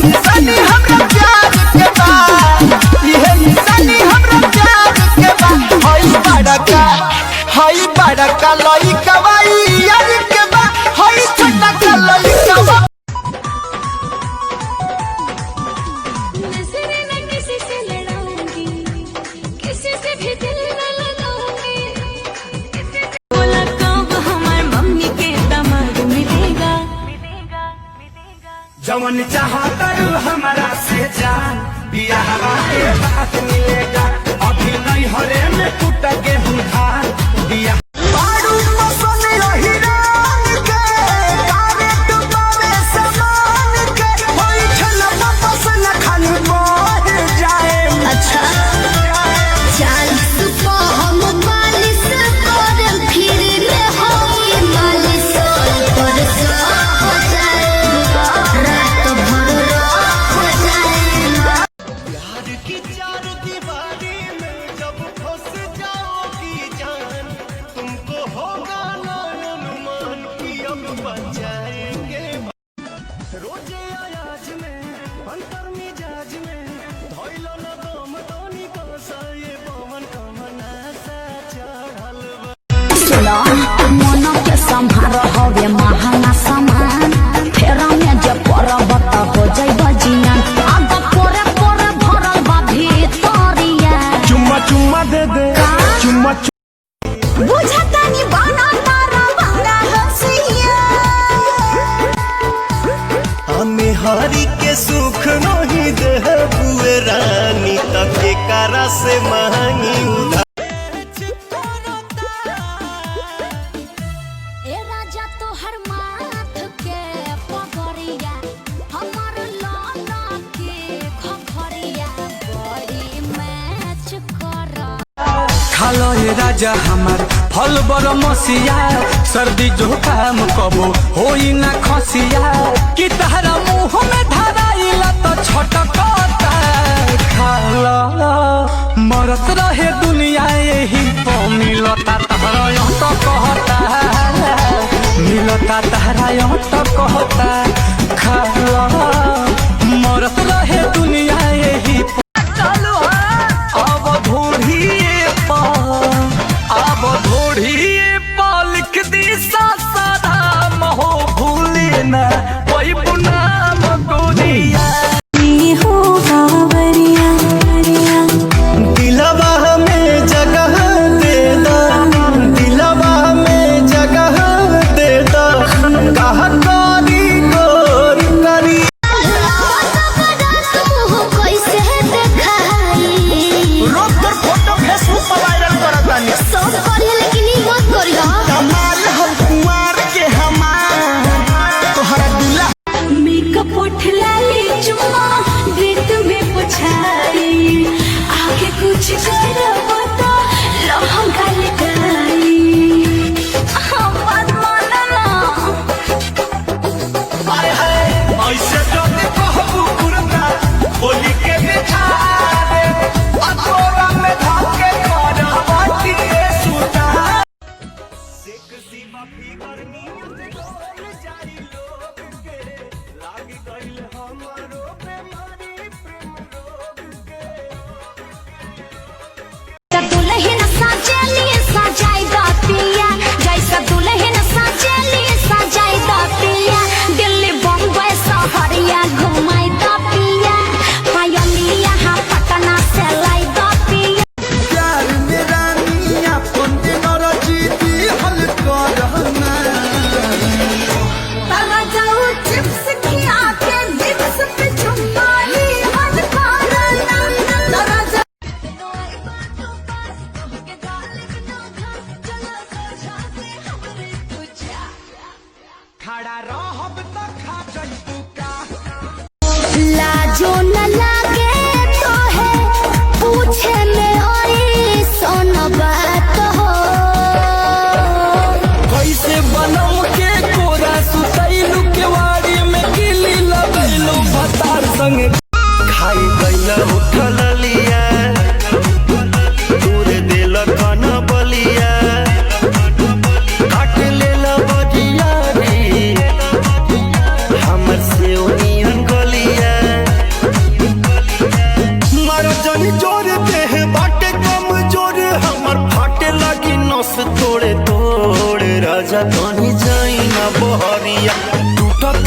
निशानी हमरा प्यार के बा, ये निशानी हमरा प्यार के बा। हई बड़का लइका बा यार के बा, हई छोटा का लइका बा। जवन चाहता हमारा से जान बियाह के बात मिलेगा, अभी नहीं हरे में टूट गेहूं धान बिया। मन के संभार हवे महंगा सामान, फेरा में जे पर्वत हो जाई बजियान, आग पोरे पोरे भरल बा भीतरिया। चुम्मा चुम्मा दे दे चुम्मा बुझता नी बना तारा बंगा हसिया। हमें हरी के सुख नहीं दे बुए रानी, तब के करा से महंगी उधार। खालो ये राजा हमार फल बर मसिया, सर्दी जुकाम कबो होई ना खसिया, कि तहरा मुँह में धराइला तो छटकता। खालो मरत रहे दुनिया यही तो मिलता तहरा यो तो कहता, मिलता तहरा यो तो कहता। खालो मरत रहे दुनिया यही लिख दी सादा महो भूले न कोई बुनाम गोरिया। दिलवा में जगह दे दो, दिलवा में जगह दे दो, कहा गोरी गोर करी। रोक कर फोटो फेसबुक पर वायरल करतानी, सब करिए लेकिन ई मत करियो। कमाल हम कुमार के हमार तोहरा दिला। मेकअप उठला ले चुम्मा गीत में पुछाई, आगे कुछ करबो तो लहंगा लगाई। बात मानना हाय हाय ऐसे जब कहबू पुरना बोली के बिछा दे, अतोरा में धाके करवाती सुता। सेक्सी बाफी करनी गोल जारी लोग के, लाग गइल हमरो बेमारी प्रेम रोग के। दुल्हन सजेली सजाई दा पिया, जैसा दुल्हन सजेली सजाई दा पिया, दिल्ली बम्बई सहरिया घुमाई दा पिया, पायलिया हाँ पटना से लाई दा पिया। प्यार में रानी अपन दिनर जीती हल करना, तारा जाऊ चिप्स खिया के लिप्स पे चुम्माई हल करना, तारा जाऊ खड़ा रहब त खा जइबू का। लाजो न लागे तो है पूछे में ओई सोन बात हो। कैसे बनम के कोरा सुतैलू के वाड़ी में गिली लगैलू भतार संगे। खाई गइला उठल लिया, दूर दिल कन बलिया, काट लेला बजिया रे हमर से ओनियन गलिया। राजा कहीं जाई ना बहरिया टूटत